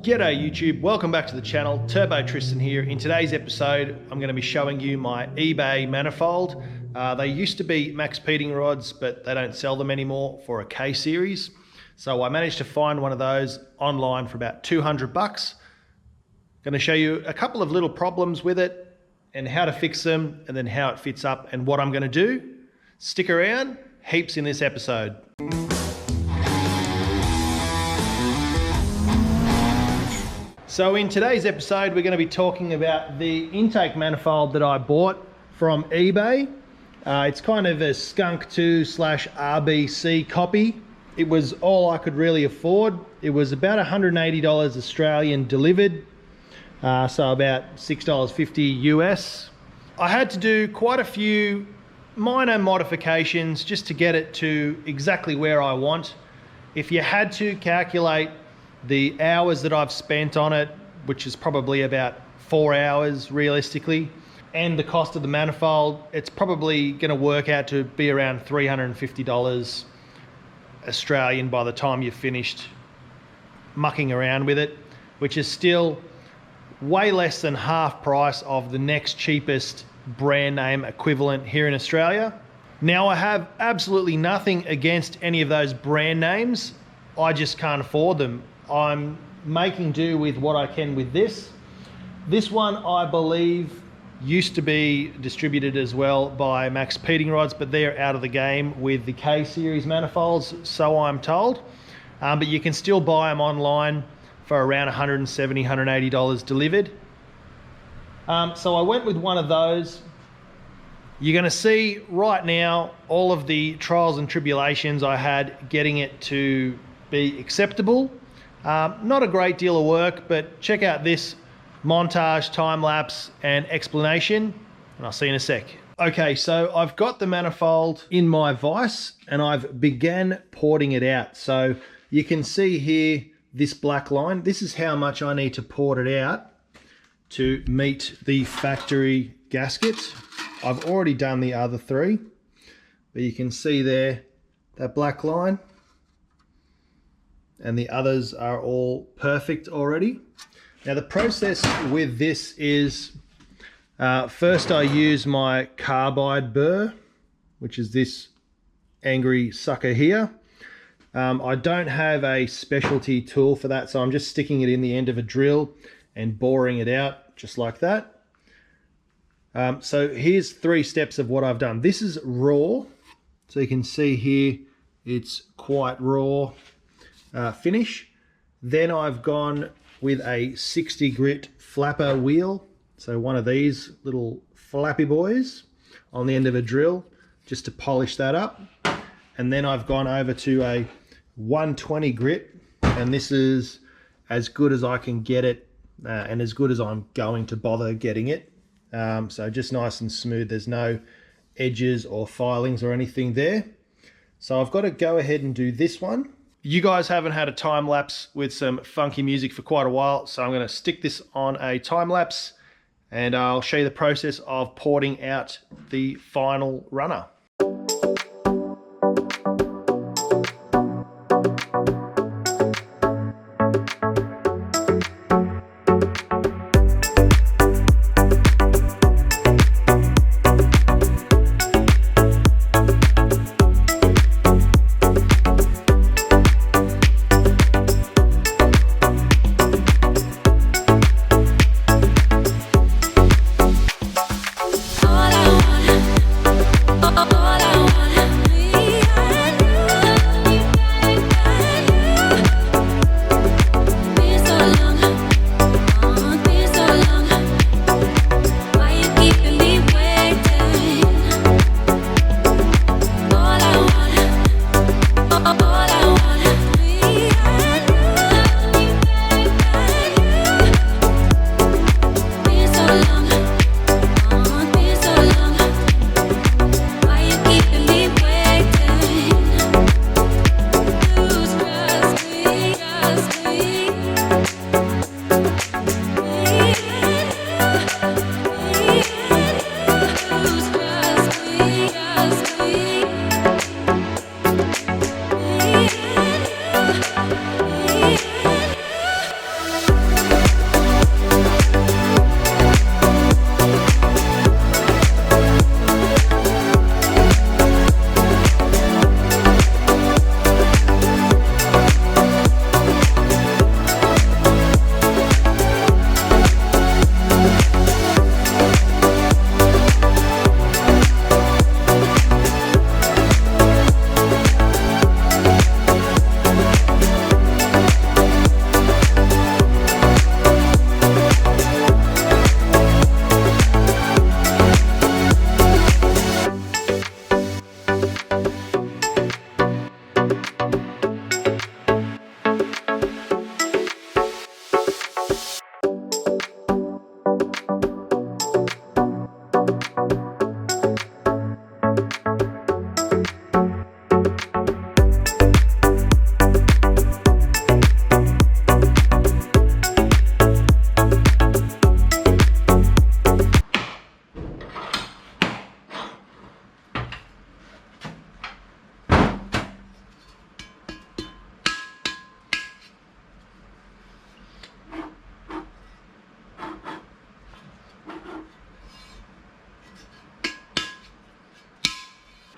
G'day YouTube, welcome back to the channel. Turbo Tristan here. In today's episode, I'm going to be showing you my eBay manifold. They used to be max peating rods, but they don't sell them anymore for a K series. So I managed to find one of those online for about 200 bucks. Going to show you a couple of little problems with it and how to fix them, and then how it fits up and what I'm going to do. Stick around, heaps in this episode. So in today's episode, we're going to be talking about the intake manifold that I bought from eBay. It's kind of a Skunk 2/RBC copy. It was all I could really afford. It was about $180 Australian delivered, so about $6.50 US. I had to do quite a few minor modifications just to get it to exactly where I want. If you had to calculate the hours that I've spent on it, which is probably about 4 hours realistically, and the cost of the manifold, it's probably going to work out to be around $350 Australian by the time you've finished mucking around with it, which is still way less than half price of the next cheapest brand name equivalent here in Australia. Now, I have absolutely nothing against any of those brand names. I just can't afford them. I'm making do with what I can with this. This one, I believe, used to be distributed as well by Max Peating Rods, but they're out of the game with the K series manifolds, so I'm told. But you can still buy them online for around $170, $180 delivered. So I went with one of those. You're going to see right now all of the trials and tribulations I had getting it to be acceptable. Not a great deal of work, but check out this montage, time lapse and explanation, and I'll see you in a sec. Okay, so I've got the manifold in my vise and I've began porting it out. So you can see here this black line. This is how much I need to port it out to meet the factory gasket. I've already done the other three, but you can see there that black line, and the others are all perfect already. Now the process with this is, first I use my carbide burr, which is this angry sucker here. I don't have a specialty tool for that, so I'm just sticking it in the end of a drill and boring it out just like that. So here's 3 steps of what I've done. This is raw, so you can see here it's quite raw finish. Then I've gone with a 60 grit flapper wheel, so one of these little flappy boys on the end of a drill, just to polish that up. And then I've gone over to a 120 grit, and this is as good as I can get it, and as good as I'm going to bother getting it. So just nice and smooth, there's no edges or filings or anything there. So I've got to go ahead and do this one. You guys haven't had a time lapse with some funky music for quite a while, so I'm going to stick this on a time lapse and I'll show you the process of porting out the final runner. All I want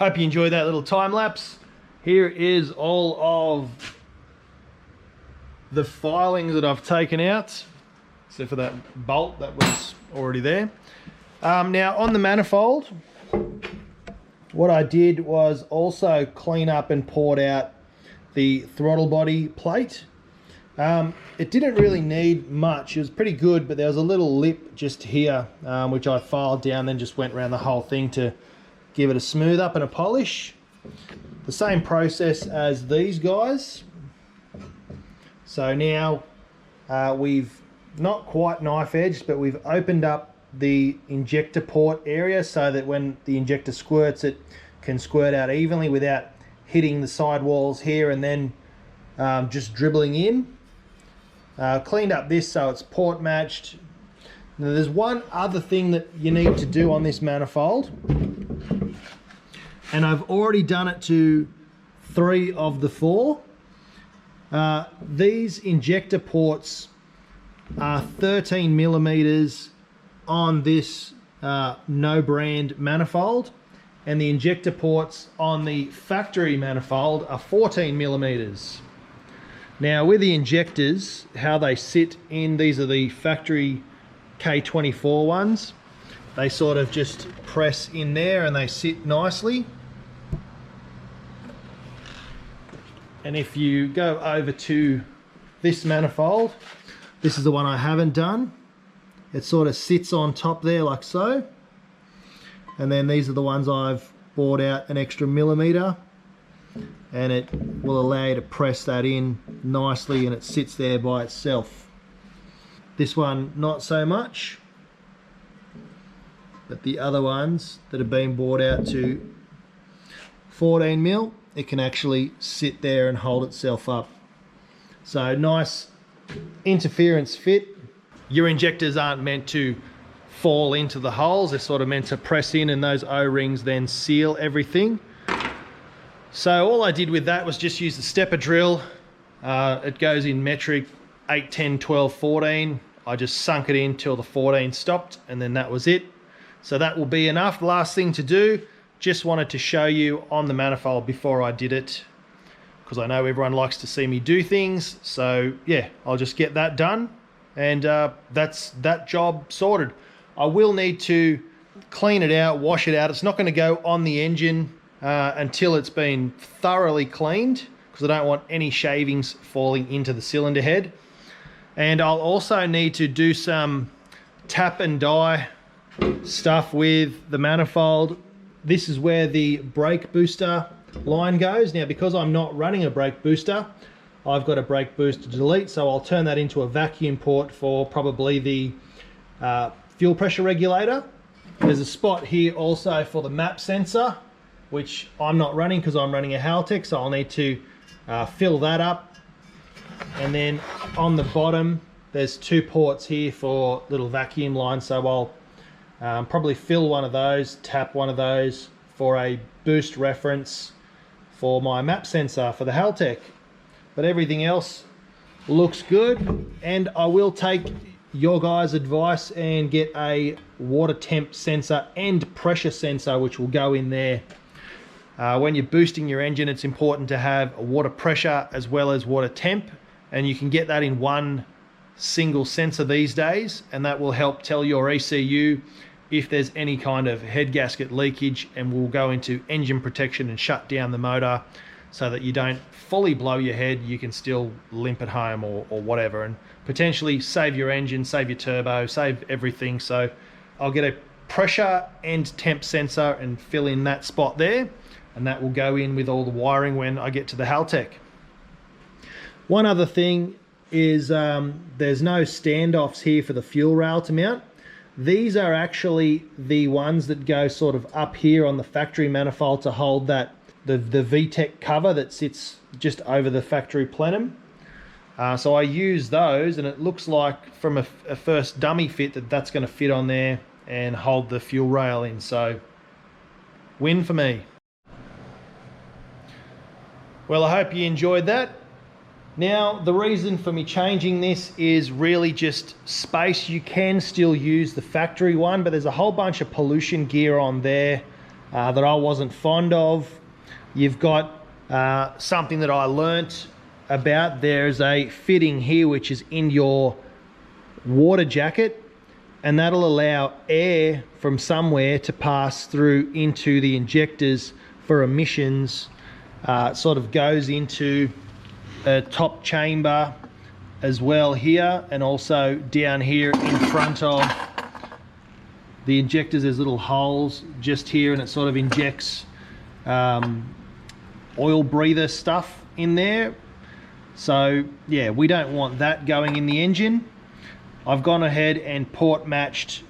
Hope you enjoyed that little time lapse. Here is all of the filings that I've taken out, except for that bolt that was already there. Now on the manifold, what I did was also clean up and poured out the throttle body plate. It didn't really need much. It was pretty good, but there was a little lip just here, which I filed down, then just went around the whole thing to give it a smooth up and a polish. The same process as these guys. So now we've not quite knife edged, but we've opened up the injector port area so that when the injector squirts, it can squirt out evenly without hitting the side walls here and then just dribbling in. Cleaned up this so it's port matched. Now there's one other thing that you need to do on this manifold, and I've already done it to 3 of the 4. These injector ports are 13 millimeters on this no brand manifold, and the injector ports on the factory manifold are 14 millimeters. Now with the injectors, how they sit in, these are the factory K24 ones. They sort of just press in there and they sit nicely. And if you go over to this manifold, this is the one I haven't done. It sort of sits on top there like so. And then these are the ones I've bored out an extra millimeter, and it will allow you to press that in nicely and it sits there by itself. This one not so much, but the other ones that have been bored out to 14 mil, it can actually sit there and hold itself up. So nice interference fit. Your injectors aren't meant to fall into the holes, they're sort of meant to press in, and those O-rings then seal everything. So all I did with that was just use the stepper drill. It goes in metric 8, 10, 12, 14. I just sunk it in till the 14 stopped, and then that was it. So that will be enough. Last thing to do, just wanted to show you on the manifold before I did it, because I know everyone likes to see me do things. So yeah, I'll just get that done, and that's that job sorted. I will need to clean it out, wash it out. It's not going to go on the engine until it's been thoroughly cleaned, because I don't want any shavings falling into the cylinder head. And I'll also need to do some tap and die stuff with the manifold. This is where the brake booster line goes. Now, because I'm not running a brake booster, I've got a brake booster delete, so I'll turn that into a vacuum port for probably the fuel pressure regulator. There's a spot here also for the map sensor, which I'm not running because I'm running a Haltech, so I'll need to fill that up. And then on the bottom, there's 2 ports here for little vacuum lines, so I'll probably fill one of those, tap one of those for a boost reference for my map sensor for the Haltech. But everything else looks good, and I will take your guys' advice and get a water temp sensor and pressure sensor, which will go in there. When you're boosting your engine, it's important to have a water pressure as well as water temp, and you can get that in one single sensor these days, and that will help tell your ECU if there's any kind of head gasket leakage, and will go into engine protection and shut down the motor so that you don't fully blow your head. You can still limp it home or whatever, and potentially save your engine, save your turbo, save everything. So I'll get a pressure and temp sensor and fill in that spot there, and that will go in with all the wiring when I get to the Haltech. One other thing is there's no standoffs here for the fuel rail to mount. These are actually the ones that go sort of up here on the factory manifold to hold that the VTEC cover that sits just over the factory plenum. So I use those, and it looks like from a first dummy fit that's going to fit on there and hold the fuel rail in. So win for me. Well, I hope you enjoyed that. Now, the reason for me changing this is really just space. You can still use the factory one, but there's a whole bunch of pollution gear on there that I wasn't fond of. You've got something that I learnt about. There's a fitting here which is in your water jacket, and that'll allow air from somewhere to pass through into the injectors for emissions. Sort of goes into a top chamber as well here, and also down here in front of the injectors there's little holes just here, and it sort of injects oil breather stuff in there. So yeah, we don't want that going in the engine. I've gone ahead and port matched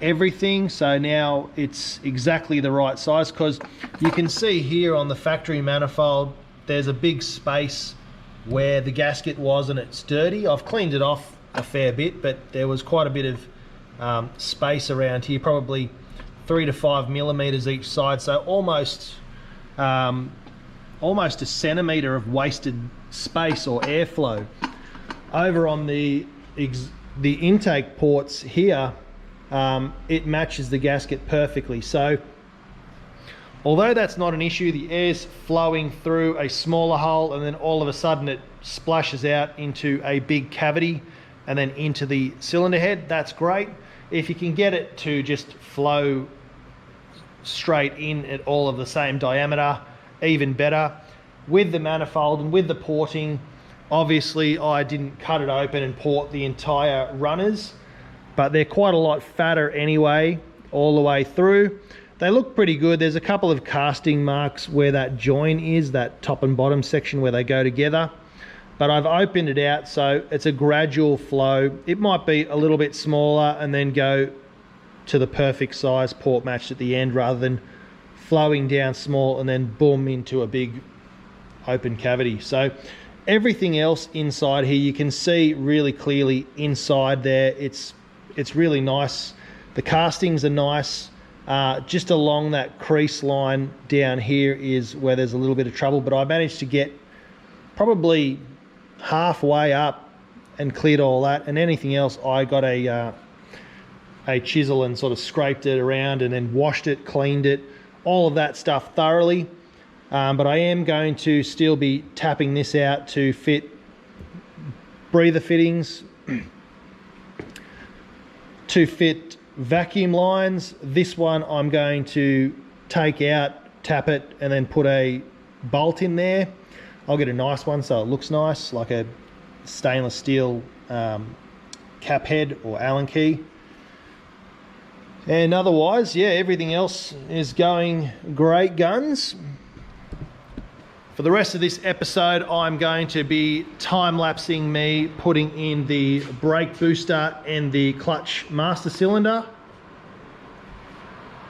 everything, so now it's exactly the right size, because you can see here on the factory manifold there's a big space where the gasket was and it's dirty. I've cleaned it off a fair bit, but there was quite a bit of space around here, probably 3 to 5 millimeters each side, so almost a centimeter of wasted space or airflow. Over on the intake ports here, it matches the gasket perfectly. So although that's not an issue, the air's flowing through a smaller hole and then all of a sudden it splashes out into a big cavity and then into the cylinder head. That's great. If you can get it to just flow straight in at all of the same diameter, even better. With the manifold and with the porting, obviously I didn't cut it open and port the entire runners, but they're quite a lot fatter anyway all the way through. They look pretty good. There's a couple of casting marks where that join is, that top and bottom section where they go together, but I've opened it out so it's a gradual flow. It might be a little bit smaller and then go to the perfect size port matched at the end, rather than flowing down small and then boom into a big open cavity. So everything else inside here you can see really clearly inside there. It's really nice. The castings are nice. Just along that crease line down here is where there's a little bit of trouble, but I managed to get probably halfway up and cleared all that, and anything else I got a chisel and sort of scraped it around and then washed it, cleaned it, all of that stuff thoroughly. But I am going to still be tapping this out to fit breather fittings, to fit vacuum lines. This one I'm going to take out, tap it, and then put a bolt in there. I'll get a nice one so it looks nice, like a stainless steel cap head or Allen key. And otherwise, yeah, everything else is going great guns. For the rest of this episode, I'm going to be time-lapsing me putting in the brake booster and the clutch master cylinder,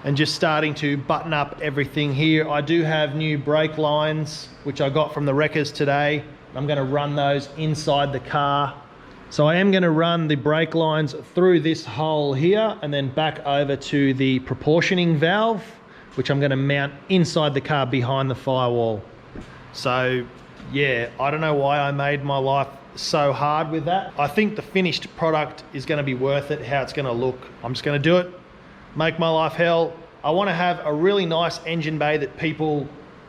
and just starting to button up everything here. I do have new brake lines, which I got from the wreckers today. I'm going to run those inside the car. So I am going to run the brake lines through this hole here and then back over to the proportioning valve, which I'm going to mount inside the car behind the firewall. So yeah, I don't know why I made my life so hard with that. I think the finished product is going to be worth it, how it's going to look. I'm just going to do it, make my life hell. I want to have a really nice engine bay that people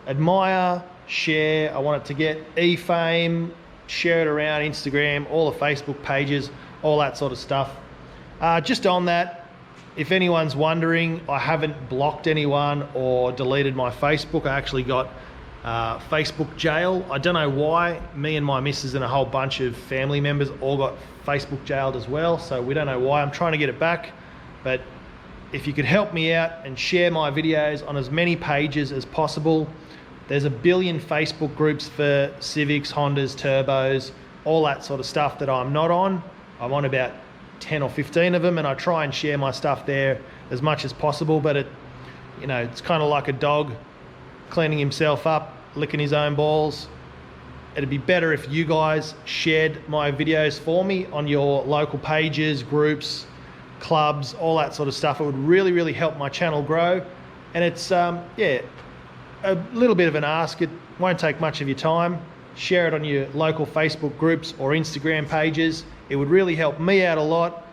admire, share. I want it to get e-fame, share it around Instagram, all the Facebook pages, all that sort of stuff. Just on that, if anyone's wondering, I haven't blocked anyone or deleted my Facebook. I actually got Facebook jail. I don't know why. Me and my missus and a whole bunch of family members all got Facebook jailed as well, so we don't know why. I'm trying to get it back, but if you could help me out and share my videos on as many pages as possible. There's a billion Facebook groups for Civics, Hondas, Turbos, all that sort of stuff that I'm not on. I'm on about 10 or 15 of them, and I try and share my stuff there as much as possible, but it's kind of like a dog cleaning himself up, licking his own balls. It'd be better if you guys shared my videos for me on your local pages, groups, clubs, all that sort of stuff. It would really, really help my channel grow. And it's, a little bit of an ask. It won't take much of your time. Share it on your local Facebook groups or Instagram pages. It would really help me out a lot,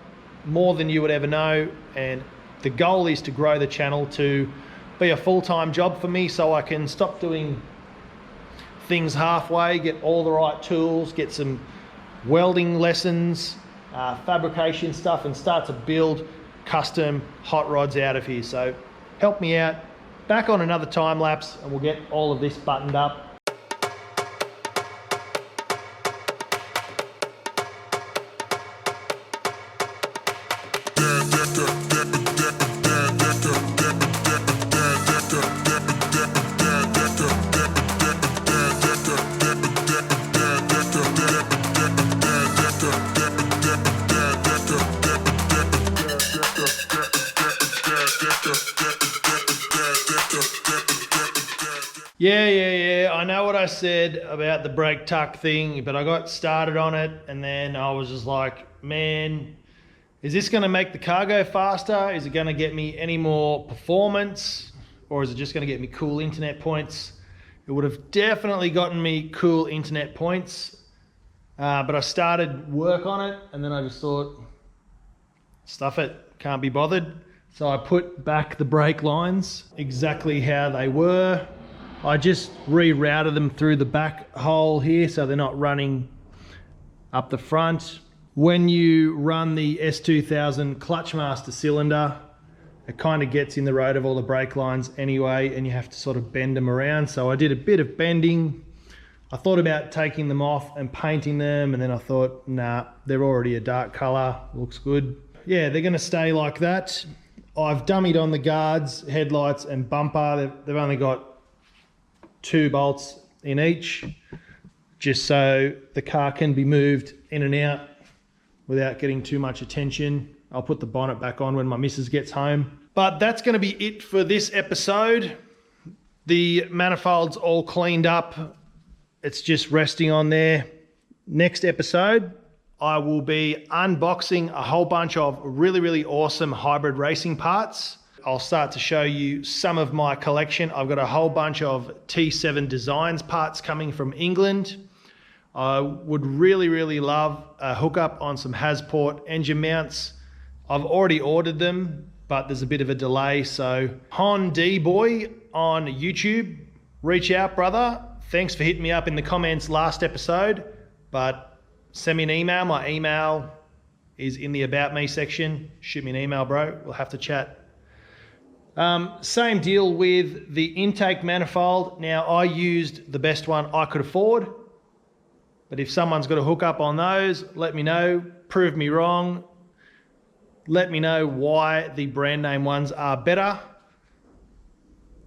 more than you would ever know. And the goal is to grow the channel to be a full-time job for me, so I can stop doing things halfway, get all the right tools, get some welding lessons, fabrication stuff, and start to build custom hot rods out of here. So help me out. Back on another time lapse and we'll get all of this buttoned up. Yeah, I know what I said about the brake tuck thing, but I got started on it and then I was just like, man, is this going to make the car go faster? Is it going to get me any more performance? Or is it just going to get me cool internet points? It would have definitely gotten me cool internet points, but I started work on it and then I just thought, stuff it, can't be bothered. So I put back the brake lines exactly how they were. I just rerouted them through the back hole here so they're not running up the front. When you run the S2000 Clutchmaster cylinder, it kind of gets in the road of all the brake lines anyway, and you have to sort of bend them around. So I did a bit of bending. I thought about taking them off and painting them, and then I thought, nah, they're already a dark color, looks good. Yeah, they're gonna stay like that. I've dummied on the guards, headlights and bumper. They've only got 2 bolts in each, just so the car can be moved in and out without getting too much attention. I'll put the bonnet back on when my missus gets home. But that's going to be it for this episode. The manifold's all cleaned up. It's just resting on there. Next episode, I will be unboxing a whole bunch of really, really awesome hybrid racing parts. I'll start to show you some of my collection. I've got a whole bunch of T7 Designs parts coming from England. I would really, really love a hookup on some Hasport engine mounts. I've already ordered them, but there's a bit of a delay. So Hon D Boy on YouTube, reach out, brother. Thanks for hitting me up in the comments last episode, but send me an email. My email is in the About Me section. Shoot me an email, bro. We'll have to chat. Same deal with the intake manifold. Now, I used the best one I could afford, but if someone's got a hook up on those, let me know, prove me wrong. Let me know why the brand name ones are better.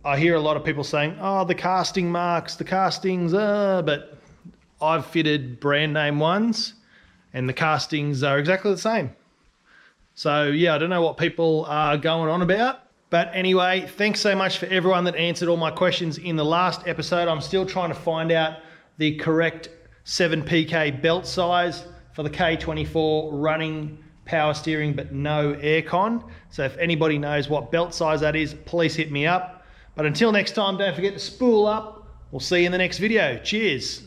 I hear a lot of people saying, oh, the casting marks, the castings, but I've fitted brand name ones and the castings are exactly the same. So yeah, I don't know what people are going on about. But anyway, thanks so much for everyone that answered all my questions in the last episode. I'm still trying to find out the correct 7PK belt size for the K24 running power steering but no aircon. So if anybody knows what belt size that is, please hit me up. But until next time, don't forget to spool up. We'll see you in the next video. Cheers.